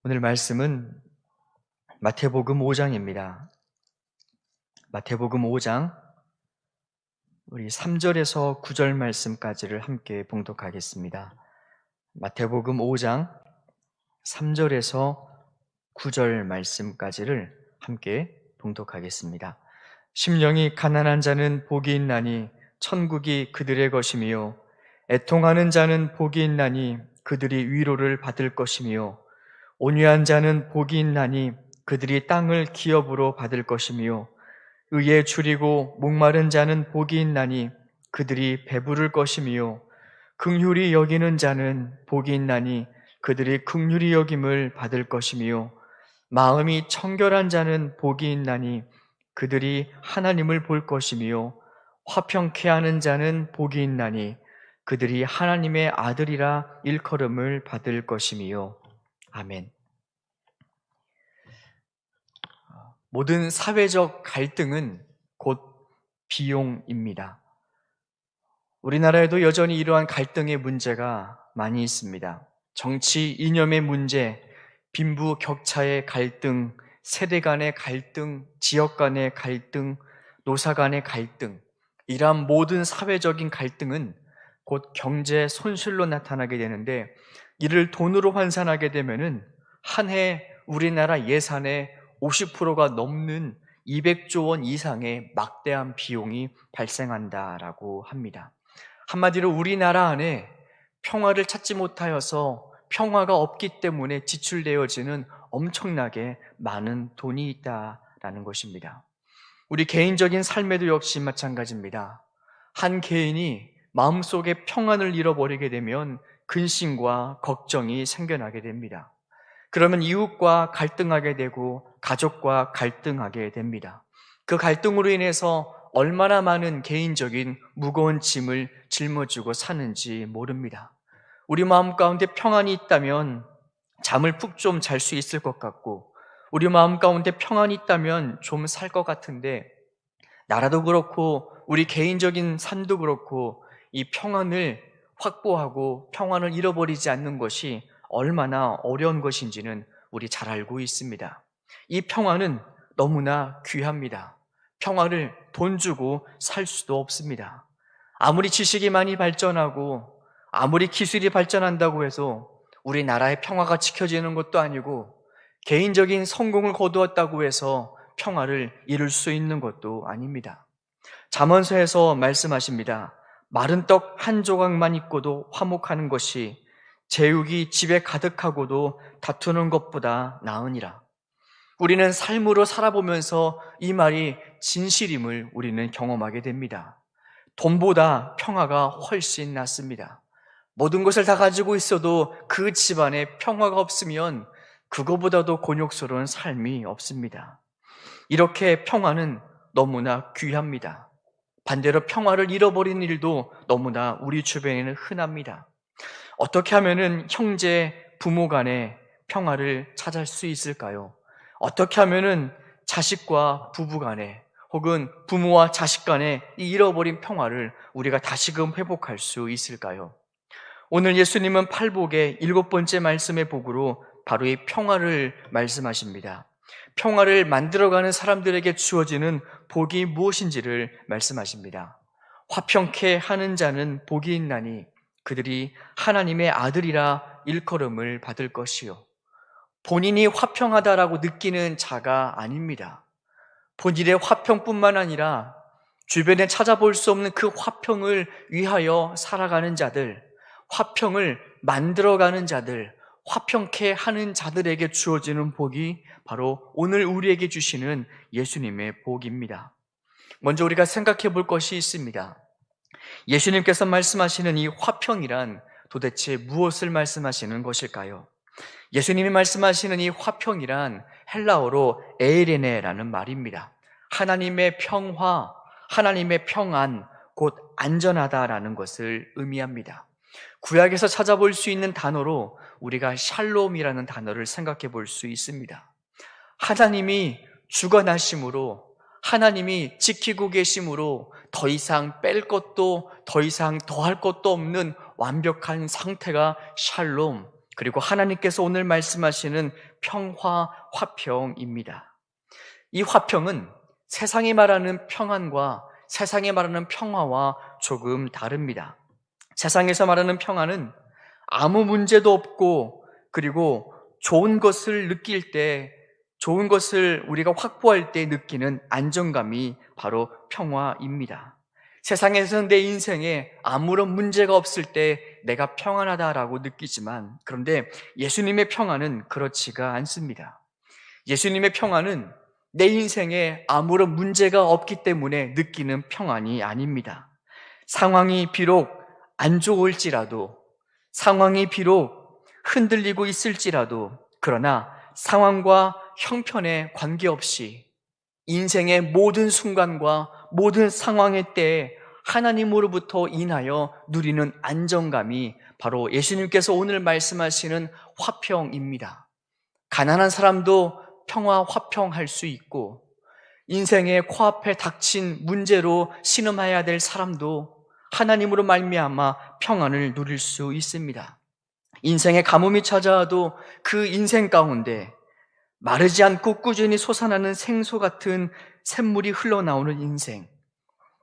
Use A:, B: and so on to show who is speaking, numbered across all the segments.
A: 오늘 말씀은 마태복음 5장입니다. 마태복음 5장 우리 3절에서 9절 말씀까지를 함께 봉독하겠습니다. 마태복음 5장 3절에서 9절 말씀까지를 함께 봉독하겠습니다. 심령이 가난한 자는 복이 있나니 천국이 그들의 것이며 애통하는 자는 복이 있나니 그들이 위로를 받을 것이며 온유한 자는 복이 있나니 그들이 땅을 기업으로 받을 것이며 의에 줄이고 목마른 자는 복이 있나니 그들이 배부를 것이며 긍휼히 여기는 자는 복이 있나니 그들이 긍휼히 여김을 받을 것이며 마음이 청결한 자는 복이 있나니 그들이 하나님을 볼 것이며 화평케 하는 자는 복이 있나니 그들이 하나님의 아들이라 일컬음을 받을 것이며 아멘. 모든 사회적 갈등은 곧 비용입니다. 우리나라에도 여전히 이러한 갈등의 문제가 많이 있습니다. 정치 이념의 문제, 빈부 격차의 갈등, 세대 간의 갈등, 지역 간의 갈등, 노사 간의 갈등, 이러한 모든 사회적인 갈등은 곧 경제 손실로 나타나게 되는데, 이를 돈으로 환산하게 되면은 한 해 우리나라 예산의 50%가 넘는 200조 원 이상의 막대한 비용이 발생한다라고 합니다. 한마디로 우리나라 안에 평화를 찾지 못하여서 평화가 없기 때문에 지출되어지는 엄청나게 많은 돈이 있다라는 것입니다. 우리 개인적인 삶에도 역시 마찬가지입니다. 한 개인이 마음속에 평안을 잃어버리게 되면 근심과 걱정이 생겨나게 됩니다. 그러면 이웃과 갈등하게 되고 가족과 갈등하게 됩니다. 그 갈등으로 인해서 얼마나 많은 개인적인 무거운 짐을 짊어지고 사는지 모릅니다. 우리 마음 가운데 평안이 있다면 잠을 푹 좀 잘 수 있을 것 같고, 우리 마음 가운데 평안이 있다면 좀 살 것 같은데, 나라도 그렇고 우리 개인적인 삶도 그렇고 이 평안을 확보하고 평안을 잃어버리지 않는 것이 얼마나 어려운 것인지는 우리 잘 알고 있습니다. 이 평안은 너무나 귀합니다. 평안을 돈 주고 살 수도 없습니다. 아무리 지식이 많이 발전하고 아무리 기술이 발전한다고 해서 우리나라의 평화가 지켜지는 것도 아니고, 개인적인 성공을 거두었다고 해서 평화를 이룰 수 있는 것도 아닙니다. 잠언서에서 말씀하십니다. 마른 떡 한 조각만 있고도 화목하는 것이 제육이 집에 가득하고도 다투는 것보다 나으니라. 우리는 삶으로 살아보면서 이 말이 진실임을 우리는 경험하게 됩니다. 돈보다 평화가 훨씬 낫습니다. 모든 것을 다 가지고 있어도 그 집안에 평화가 없으면 그거보다도 곤욕스러운 삶이 없습니다. 이렇게 평화는 너무나 귀합니다. 반대로 평화를 잃어버리는 일도 너무나 우리 주변에는 흔합니다. 어떻게 하면은 형제, 부모 간에 평화를 찾을 수 있을까요? 어떻게 하면은 자식과 부부 간에 혹은 부모와 자식 간에 이 잃어버린 평화를 우리가 다시금 회복할 수 있을까요? 오늘 예수님은 팔복의 7번째 말씀의 복으로 바로 이 평화를 말씀하십니다. 평화를 만들어가는 사람들에게 주어지는 복이 무엇인지를 말씀하십니다. 화평케 하는 자는 복이 있나니 그들이 하나님의 아들이라 일컬음을 받을 것이요. 본인이 화평하다라고 느끼는 자가 아닙니다. 본인의 화평뿐만 아니라 주변에 찾아볼 수 없는 그 화평을 위하여 살아가는 자들, 화평을 만들어가는 자들, 화평케 하는 자들에게 주어지는 복이 바로 오늘 우리에게 주시는 예수님의 복입니다. 먼저 우리가 생각해 볼 것이 있습니다. 예수님께서 말씀하시는 이 화평이란 도대체 무엇을 말씀하시는 것일까요? 예수님이 말씀하시는 이 화평이란 헬라어로 에이레네라는 말입니다. 하나님의 평화, 하나님의 평안, 곧 안전하다라는 것을 의미합니다. 구약에서 찾아볼 수 있는 단어로 우리가 샬롬이라는 단어를 생각해 볼 수 있습니다. 하나님이 주관하심으로, 하나님이 지키고 계심으로 더 이상 뺄 것도 더 이상 더할 것도 없는 완벽한 상태가 샬롬, 그리고 하나님께서 오늘 말씀하시는 평화, 화평입니다. 이 화평은 세상이 말하는 평안과 세상이 말하는 평화와 조금 다릅니다. 세상에서 말하는 평안은 아무 문제도 없고, 그리고 좋은 것을 느낄 때, 좋은 것을 우리가 확보할 때 느끼는 안정감이 바로 평화입니다. 세상에서는 내 인생에 아무런 문제가 없을 때 내가 평안하다라고 느끼지만, 그런데 예수님의 평안은 그렇지가 않습니다. 예수님의 평안은 내 인생에 아무런 문제가 없기 때문에 느끼는 평안이 아닙니다. 상황이 비록 안 좋을지라도, 상황이 비록 흔들리고 있을지라도, 그러나 상황과 형편에 관계없이 인생의 모든 순간과 모든 상황의 때에 하나님으로부터 인하여 누리는 안정감이 바로 예수님께서 오늘 말씀하시는 화평입니다. 가난한 사람도 평화, 화평할 수 있고, 인생의 코앞에 닥친 문제로 신음해야 될 사람도 하나님으로 말미암아 평안을 누릴 수 있습니다. 인생의 가뭄이 찾아와도 그 인생 가운데 마르지 않고 꾸준히 솟아나는 생수 같은 샘물이 흘러나오는 인생,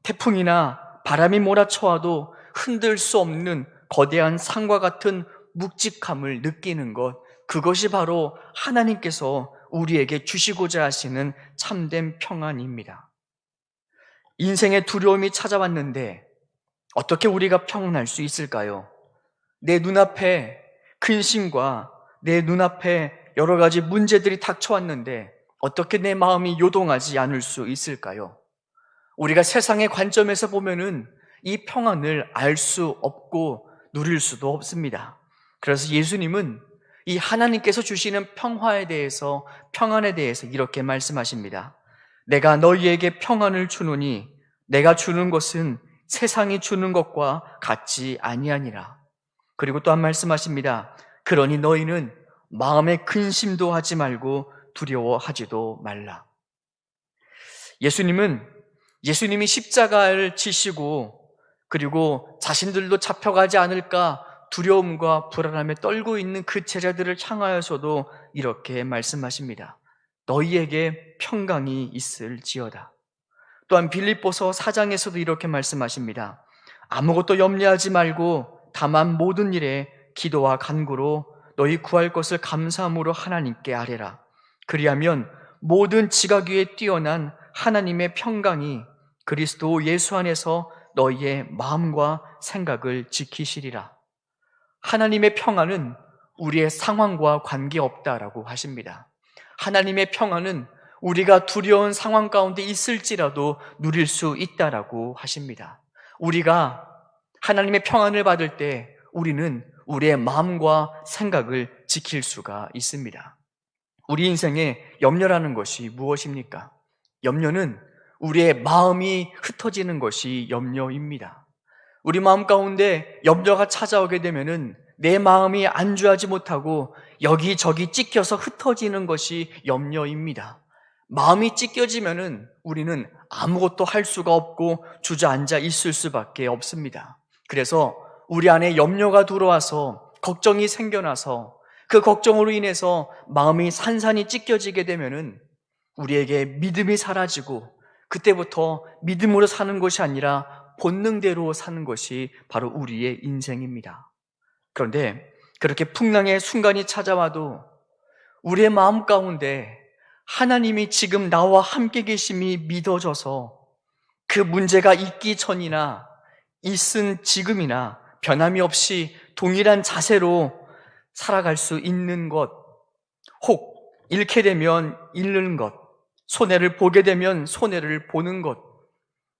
A: 태풍이나 바람이 몰아쳐와도 흔들 수 없는 거대한 산과 같은 묵직함을 느끼는 것, 그것이 바로 하나님께서 우리에게 주시고자 하시는 참된 평안입니다. 인생의 두려움이 찾아왔는데 어떻게 우리가 평안할 수 있을까요? 내 눈앞에 근심과 내 눈앞에 여러 가지 문제들이 닥쳐왔는데 어떻게 내 마음이 요동하지 않을 수 있을까요? 우리가 세상의 관점에서 보면은 이 평안을 알 수 없고 누릴 수도 없습니다. 그래서 예수님은 이 하나님께서 주시는 평안에 대해서 이렇게 말씀하십니다. 내가 너희에게 평안을 주노니 내가 주는 것은 세상이 주는 것과 같지 아니하니라. 그리고 또한 말씀하십니다. 그러니 너희는 마음에 근심도 하지 말고 두려워하지도 말라. 예수님이 십자가를 지시고 그리고 자신들도 잡혀가지 않을까 두려움과 불안함에 떨고 있는 그 제자들을 향하여서도 이렇게 말씀하십니다. 너희에게 평강이 있을지어다. 또한 빌립보서 4장에서도 이렇게 말씀하십니다. 아무것도 염려하지 말고 다만 모든 일에 기도와 간구로 너희 구할 것을 감사함으로 하나님께 아뢰라. 그리하면 모든 지각 위에 뛰어난 하나님의 평강이 그리스도 예수 안에서 너희의 마음과 생각을 지키시리라. 하나님의 평안은 우리의 상황과 관계없다라고 하십니다. 하나님의 평안은 우리가 두려운 상황 가운데 있을지라도 누릴 수 있다라고 하십니다. 우리가 하나님의 평안을 받을 때 우리는 우리의 마음과 생각을 지킬 수가 있습니다. 우리 인생에 염려라는 것이 무엇입니까? 염려는 우리의 마음이 흩어지는 것이 염려입니다. 우리 마음 가운데 염려가 찾아오게 되면은 내 마음이 안주하지 못하고 여기저기 찢겨서 흩어지는 것이 염려입니다. 마음이 찢겨지면은 우리는 아무것도 할 수가 없고 주저앉아 있을 수밖에 없습니다. 그래서 우리 안에 염려가 들어와서 걱정이 생겨나서 그 걱정으로 인해서 마음이 산산이 찢겨지게 되면은 우리에게 믿음이 사라지고 그때부터 믿음으로 사는 것이 아니라 본능대로 사는 것이 바로 우리의 인생입니다. 그런데 그렇게 풍랑의 순간이 찾아와도 우리의 마음 가운데 하나님이 지금 나와 함께 계심이 믿어져서 그 문제가 있기 전이나 있은 지금이나 변함이 없이 동일한 자세로 살아갈 수 있는 것, 혹 잃게 되면 잃는 것, 손해를 보게 되면 손해를 보는 것,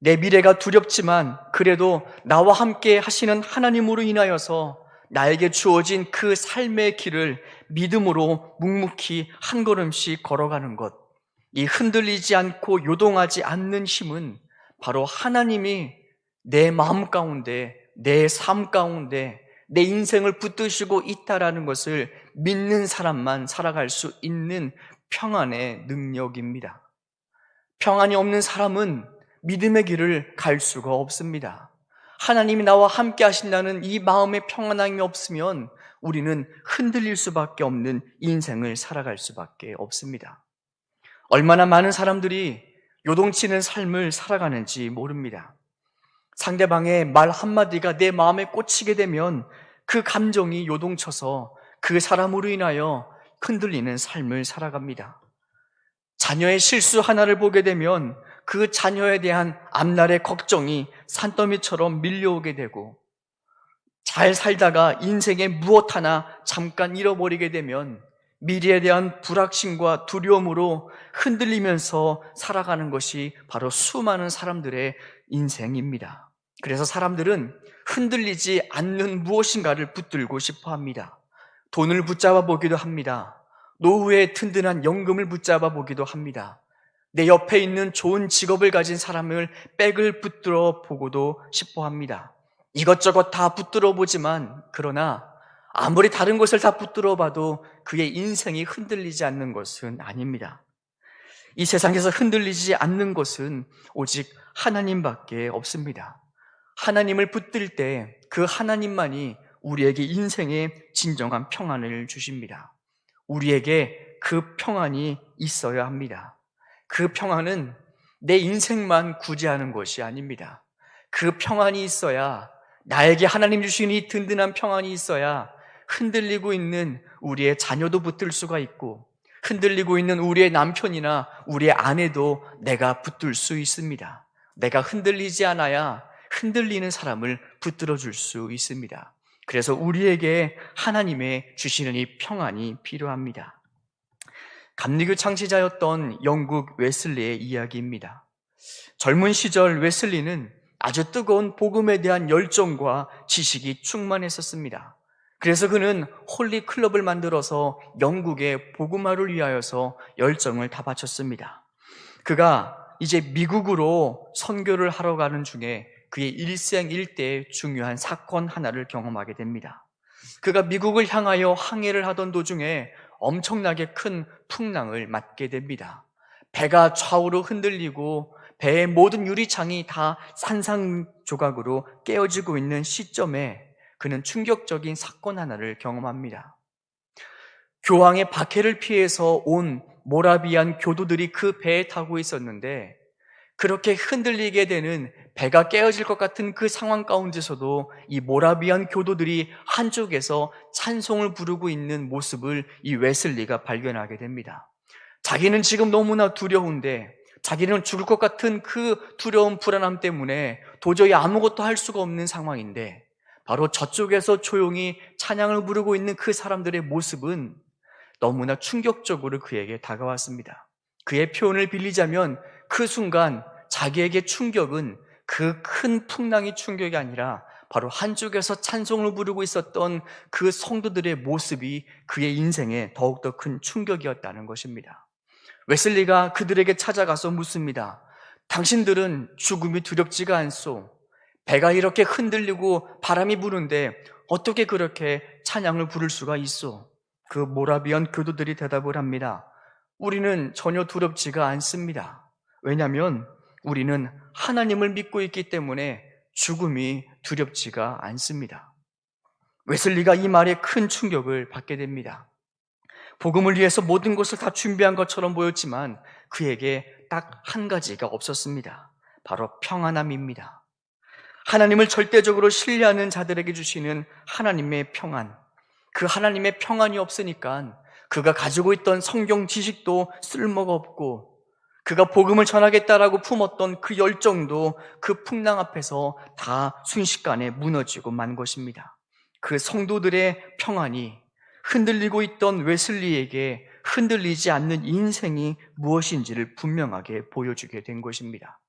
A: 내 미래가 두렵지만 그래도 나와 함께 하시는 하나님으로 인하여서 나에게 주어진 그 삶의 길을 믿음으로 묵묵히 한 걸음씩 걸어가는 것, 이 흔들리지 않고 요동하지 않는 힘은 바로 하나님이 내 마음 가운데, 내 삶 가운데 내 인생을 붙드시고 있다라는 것을 믿는 사람만 살아갈 수 있는 평안의 능력입니다. 평안이 없는 사람은 믿음의 길을 갈 수가 없습니다. 하나님이 나와 함께 하신다는 이 마음의 평안함이 없으면 우리는 흔들릴 수밖에 없는 인생을 살아갈 수밖에 없습니다. 얼마나 많은 사람들이 요동치는 삶을 살아가는지 모릅니다. 상대방의 말 한마디가 내 마음에 꽂히게 되면 그 감정이 요동쳐서 그 사람으로 인하여 흔들리는 삶을 살아갑니다. 자녀의 실수 하나를 보게 되면 그 자녀에 대한 앞날의 걱정이 산더미처럼 밀려오게 되고, 잘 살다가 인생의 무엇 하나 잠깐 잃어버리게 되면 미래에 대한 불확신과 두려움으로 흔들리면서 살아가는 것이 바로 수많은 사람들의 인생입니다. 그래서 사람들은 흔들리지 않는 무엇인가를 붙들고 싶어 합니다. 돈을 붙잡아 보기도 합니다. 노후에 든든한 연금을 붙잡아 보기도 합니다. 내 옆에 있는 좋은 직업을 가진 사람을 백을 붙들어 보고도 싶어 합니다. 이것저것 다 붙들어 보지만, 그러나 아무리 다른 것을 다 붙들어 봐도 그의 인생이 흔들리지 않는 것은 아닙니다. 이 세상에서 흔들리지 않는 것은 오직 하나님밖에 없습니다. 하나님을 붙들 때 그 하나님만이 우리에게 인생의 진정한 평안을 주십니다. 우리에게 그 평안이 있어야 합니다. 그 평안은 내 인생만 구제하는 것이 아닙니다. 그 평안이 있어야, 나에게 하나님 주신 이 든든한 평안이 있어야 흔들리고 있는 우리의 자녀도 붙들 수가 있고, 흔들리고 있는 우리의 남편이나 우리의 아내도 내가 붙들 수 있습니다. 내가 흔들리지 않아야 흔들리는 사람을 붙들어 줄 수 있습니다. 그래서 우리에게 하나님의 주시는 이 평안이 필요합니다. 감리교 창시자였던 영국 웨슬리의 이야기입니다. 젊은 시절 웨슬리는 아주 뜨거운 복음에 대한 열정과 지식이 충만했었습니다. 그래서 그는 홀리 클럽을 만들어서 영국의 복음화를 위하여서 열정을 다 바쳤습니다. 그가 이제 미국으로 선교를 하러 가는 중에 그의 일생일대의 중요한 사건 하나를 경험하게 됩니다. 그가 미국을 향하여 항해를 하던 도중에 엄청나게 큰 풍랑을 맞게 됩니다. 배가 좌우로 흔들리고 배의 모든 유리창이 다 산산조각으로 깨어지고 있는 시점에 그는 충격적인 사건 하나를 경험합니다. 교황의 박해를 피해서 온 모라비안 교도들이 그 배에 타고 있었는데, 그렇게 흔들리게 되는, 배가 깨어질 것 같은 그 상황 가운데서도 이 모라비안 교도들이 한쪽에서 찬송을 부르고 있는 모습을 이 웨슬리가 발견하게 됩니다. 자기는 지금 너무나 두려운데, 자기는 죽을 것 같은 그 두려움, 불안함 때문에 도저히 아무것도 할 수가 없는 상황인데, 바로 저쪽에서 조용히 찬양을 부르고 있는 그 사람들의 모습은 너무나 충격적으로 그에게 다가왔습니다. 그의 표현을 빌리자면 그 순간 자기에게 충격은 그 큰 풍랑이 충격이 아니라 바로 한쪽에서 찬송을 부르고 있었던 그 성도들의 모습이 그의 인생에 더욱더 큰 충격이었다는 것입니다. 웨슬리가 그들에게 찾아가서 묻습니다. 당신들은 죽음이 두렵지가 않소? 배가 이렇게 흔들리고 바람이 부는데 어떻게 그렇게 찬양을 부를 수가 있소? 그 모라비안 교도들이 대답을 합니다. 우리는 전혀 두렵지가 않습니다. 왜냐하면 우리는 하나님을 믿고 있기 때문에 죽음이 두렵지가 않습니다. 웨슬리가 이 말에 큰 충격을 받게 됩니다. 복음을 위해서 모든 것을 다 준비한 것처럼 보였지만 그에게 딱 한 가지가 없었습니다. 바로 평안함입니다. 하나님을 절대적으로 신뢰하는 자들에게 주시는 하나님의 평안, 그 하나님의 평안이 없으니까 그가 가지고 있던 성경 지식도 쓸모가 없고, 그가 복음을 전하겠다라고 품었던 그 열정도 그 풍랑 앞에서 다 순식간에 무너지고 만 것입니다. 그 성도들의 평안이 흔들리고 있던 웨슬리에게 흔들리지 않는 인생이 무엇인지를 분명하게 보여주게 된 것입니다.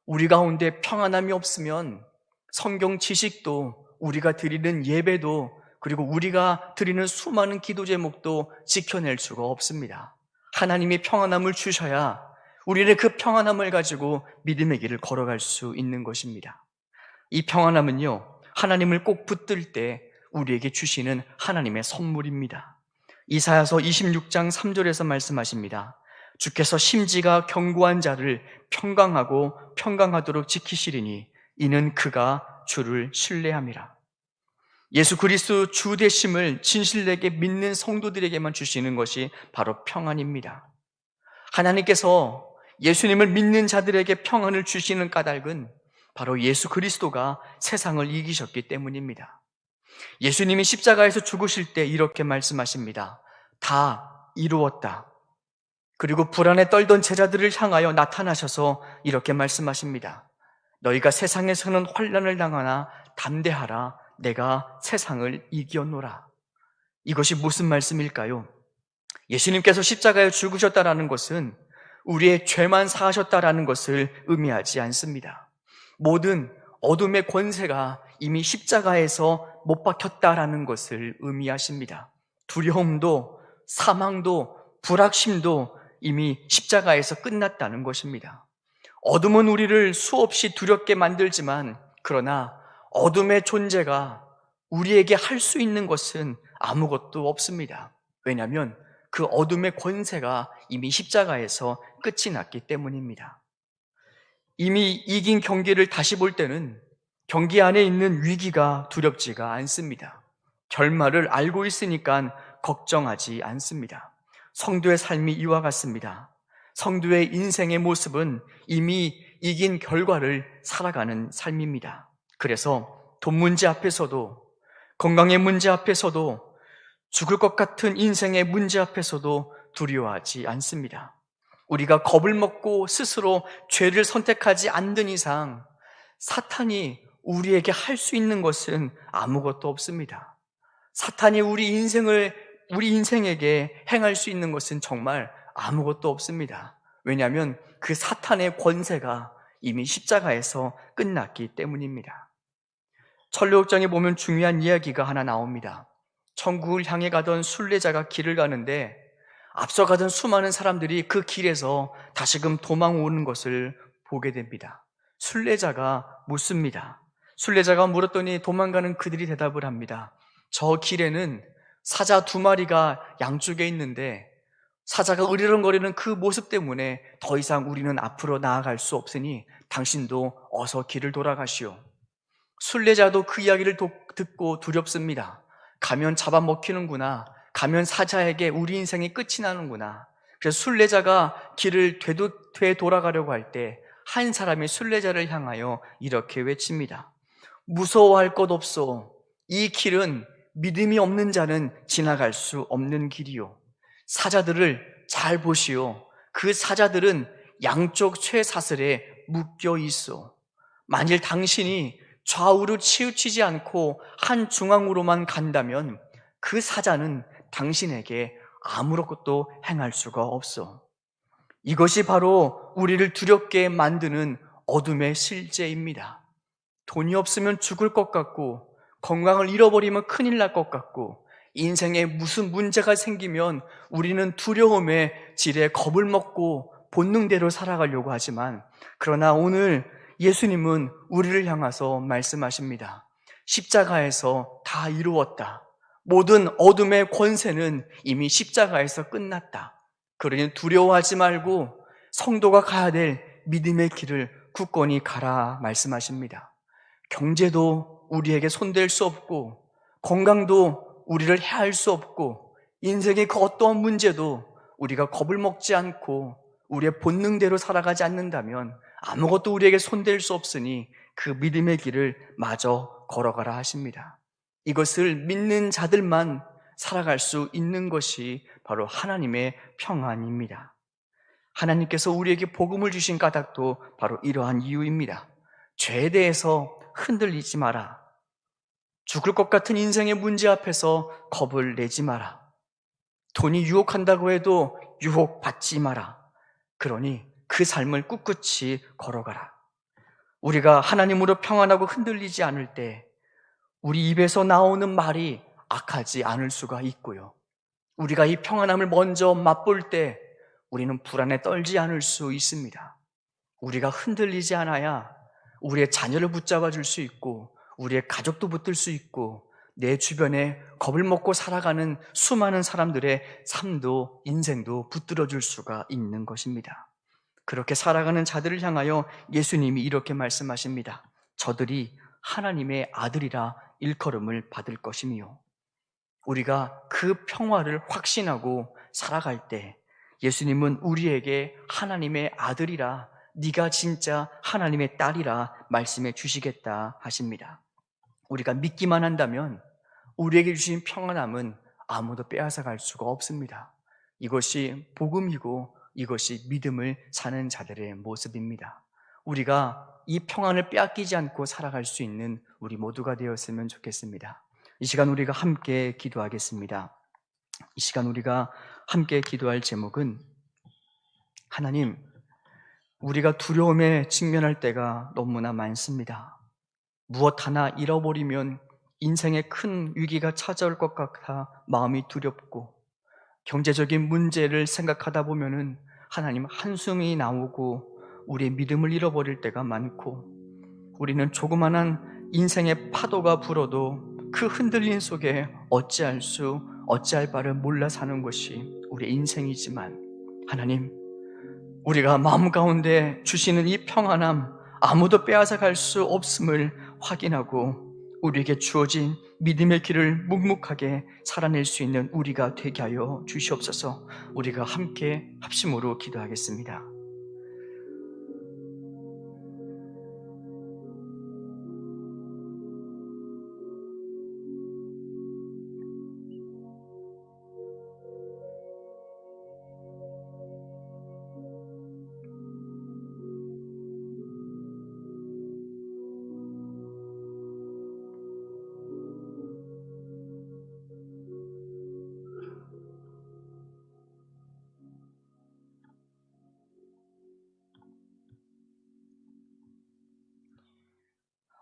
A: 우리 가운데 평안함이 없으면 성경 지식도, 우리가 드리는 예배도, 그리고 우리가 드리는 수많은 기도 제목도 지켜낼 수가 없습니다. 하나님이 평안함을 주셔야 우리는 그 평안함을 가지고 믿음의 길을 걸어갈 수 있는 것입니다. 이 평안함은요, 하나님을 꼭 붙들 때 우리에게 주시는 하나님의 선물입니다. 이사야서 26장 3절에서 말씀하십니다. 주께서 심지가 견고한 자를 평강하고 평강하도록 지키시리니 이는 그가 주를 신뢰함이라. 예수 그리스도 주 되심을 진실되게 믿는 성도들에게만 주시는 것이 바로 평안입니다. 하나님께서 예수님을 믿는 자들에게 평안을 주시는 까닭은 바로 예수 그리스도가 세상을 이기셨기 때문입니다. 예수님이 십자가에서 죽으실 때 이렇게 말씀하십니다. 다 이루었다. 그리고 불안에 떨던 제자들을 향하여 나타나셔서 이렇게 말씀하십니다. 너희가 세상에서는 환난을 당하나 담대하라. 내가 세상을 이겼노라. 이것이 무슨 말씀일까요? 예수님께서 십자가에 죽으셨다라는 것은 우리의 죄만 사하셨다라는 것을 의미하지 않습니다. 모든 어둠의 권세가 이미 십자가에서 못 박혔다라는 것을 의미하십니다. 두려움도 사망도 불확심도 이미 십자가에서 끝났다는 것입니다. 어둠은 우리를 수없이 두렵게 만들지만 그러나 어둠의 존재가 우리에게 할 수 있는 것은 아무것도 없습니다. 왜냐하면 그 어둠의 권세가 이미 십자가에서 끝이 났기 때문입니다. 이미 이긴 경기를 다시 볼 때는 경기 안에 있는 위기가 두렵지가 않습니다. 결말을 알고 있으니까 걱정하지 않습니다. 성도의 삶이 이와 같습니다. 성도의 인생의 모습은 이미 이긴 결과를 살아가는 삶입니다. 그래서 돈 문제 앞에서도, 건강의 문제 앞에서도, 죽을 것 같은 인생의 문제 앞에서도 두려워하지 않습니다. 우리가 겁을 먹고 스스로 죄를 선택하지 않는 이상 사탄이 우리에게 할 수 있는 것은 아무것도 없습니다. 사탄이 우리 인생에게 행할 수 있는 것은 정말 아무것도 없습니다. 왜냐하면 그 사탄의 권세가 이미 십자가에서 끝났기 때문입니다. 천류옥장에 보면 중요한 이야기가 하나 나옵니다. 천국을 향해 가던 순례자가 길을 가는데 앞서가던 수많은 사람들이 그 길에서 다시금 도망오는 것을 보게 됩니다. 순례자가 묻습니다. 순례자가 물었더니 도망가는 그들이 대답을 합니다. 저 길에는 사자 2마리가 양쪽에 있는데 사자가 으르렁거리는 그 모습 때문에 더 이상 우리는 앞으로 나아갈 수 없으니 당신도 어서 길을 돌아가시오. 순례자도 그 이야기를 듣고 두렵습니다. 가면 잡아먹히는구나. 가면 사자에게 우리 인생이 끝이 나는구나. 그래서 순례자가 길을 되돌아가려고 할 때 한 사람이 순례자를 향하여 이렇게 외칩니다. 무서워할 것 없소. 이 길은 믿음이 없는 자는 지나갈 수 없는 길이요. 사자들을 잘 보시오. 그 사자들은 양쪽 쇠사슬에 묶여 있어. 만일 당신이 좌우로 치우치지 않고 한 중앙으로만 간다면 그 사자는 당신에게 아무것도 행할 수가 없어. 이것이 바로 우리를 두렵게 만드는 어둠의 실제입니다. 돈이 없으면 죽을 것 같고, 건강을 잃어버리면 큰일 날 것 같고, 인생에 무슨 문제가 생기면 우리는 두려움에 지레 겁을 먹고 본능대로 살아가려고 하지만, 그러나 오늘 예수님은 우리를 향해서 말씀하십니다. 십자가에서 다 이루었다. 모든 어둠의 권세는 이미 십자가에서 끝났다. 그러니 두려워하지 말고 성도가 가야 될 믿음의 길을 굳건히 가라 말씀하십니다. 경제도 우리에게 손댈 수 없고, 건강도 우리를 해할 수 없고, 인생의 그 어떠한 문제도 우리가 겁을 먹지 않고 우리의 본능대로 살아가지 않는다면 아무것도 우리에게 손댈 수 없으니 그 믿음의 길을 마저 걸어가라 하십니다. 이것을 믿는 자들만 살아갈 수 있는 것이 바로 하나님의 평안입니다. 하나님께서 우리에게 복음을 주신 까닭도 바로 이러한 이유입니다. 죄에 대해서 흔들리지 마라. 죽을 것 같은 인생의 문제 앞에서 겁을 내지 마라. 돈이 유혹한다고 해도 유혹받지 마라. 그러니 그 삶을 꿋꿋이 걸어가라. 우리가 하나님으로 평안하고 흔들리지 않을 때 우리 입에서 나오는 말이 악하지 않을 수가 있고요. 우리가 이 평안함을 먼저 맛볼 때 우리는 불안에 떨지 않을 수 있습니다. 우리가 흔들리지 않아야 우리의 자녀를 붙잡아 줄 수 있고, 우리의 가족도 붙들 수 있고, 내 주변에 겁을 먹고 살아가는 수많은 사람들의 삶도 인생도 붙들어 줄 수가 있는 것입니다. 그렇게 살아가는 자들을 향하여 예수님이 이렇게 말씀하십니다. 저들이 하나님의 아들이라 일컬음을 받을 것이며, 우리가 그 평화를 확신하고 살아갈 때 예수님은 우리에게 하나님의 아들이라, 네가 진짜 하나님의 딸이라 말씀해 주시겠다 하십니다. 우리가 믿기만 한다면 우리에게 주신 평안함은 아무도 빼앗아 갈 수가 없습니다. 이것이 복음이고 이것이 믿음을 사는 자들의 모습입니다. 우리가 이 평안을 빼앗기지 않고 살아갈 수 있는 우리 모두가 되었으면 좋겠습니다. 이 시간 우리가 함께 기도하겠습니다. 이 시간 우리가 함께 기도할 제목은, 하나님, 우리가 두려움에 직면할 때가 너무나 많습니다. 무엇 하나 잃어버리면 인생에 큰 위기가 찾아올 것 같아 마음이 두렵고, 경제적인 문제를 생각하다 보면은 하나님 한숨이 나오고 우리의 믿음을 잃어버릴 때가 많고, 우리는 조그만한 인생의 파도가 불어도 그 흔들림 속에 어찌할 바를 몰라 사는 것이 우리의 인생이지만, 하나님, 우리가 마음 가운데 주시는 이 평안함, 아무도 빼앗아 갈 수 없음을 확인하고 우리에게 주어진 믿음의 길을 묵묵하게 살아낼 수 있는 우리가 되게 하여 주시옵소서. 우리가 함께 합심으로 기도하겠습니다.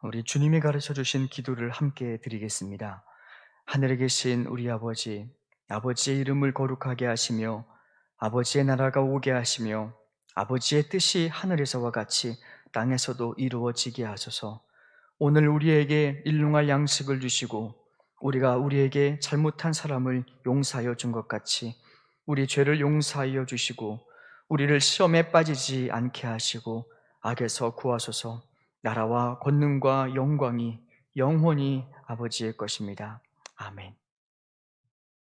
A: 우리 주님이 가르쳐 주신 기도를 함께 드리겠습니다. 하늘에 계신 우리 아버지, 아버지의 이름을 거룩하게 하시며 아버지의 나라가 오게 하시며 아버지의 뜻이 하늘에서와 같이 땅에서도 이루어지게 하소서. 오늘 우리에게 일용할 양식을 주시고 우리가 우리에게 잘못한 사람을 용서하여 준 것 같이 우리 죄를 용서하여 주시고 우리를 시험에 빠지지 않게 하시고 악에서 구하소서. 나라와 권능과 영광이 영원히 아버지의 것입니다. 아멘.